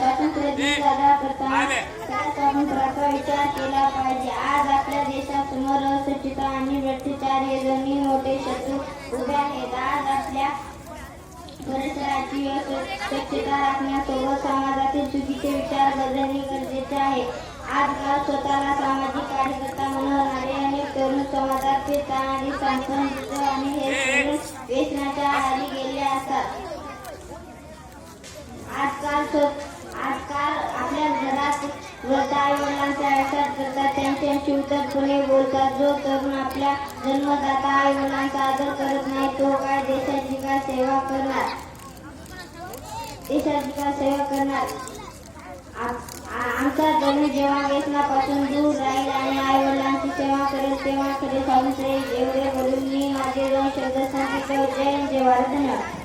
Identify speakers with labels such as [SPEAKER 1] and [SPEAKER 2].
[SPEAKER 1] स्वातंत्र्य दिन साजरा करताना स्वातंत्र्याचा विचार केला पाहिजे. आज आपल्या देशासमोर अस्वच्छता आणि भ्रष्टाचार हे दोन्ही मोठे शत्रू उभे आहेत. आज आपल्या परिसराची स्वच्छता राखण्यासोबत समाजातील चुकीचे विचार बदलणे गरजेचे आहे. आजकाल स्वतःला सामाजिक कार्यकर्ता म्हणणारे अनेक तरुण समाजात फिरताना सांस्कृतिक आणि हे व्यसनाच्या आहारी गेले असतात. आजकाल आपल्या घरात वृद्ध आई वडिलांचे आयुष्यात करतात, त्यांच्याशी उद्धटपणे बोलतात. जो तरुण आपल्या जन्मदाता आई वडिलांचा आदर करत नाही तो काय देशाची काय सेवा करणार. आमचा तरुण जेव्हा व्यसनापासून दूर राहील आणि आई वडिलांची सेवा करेल तेव्हा खरे स्वातंत्र्य एवढे बोलून मी माझे 2 शब्द सांगितले. जय हिंद, जय भारत. धन्यवाद.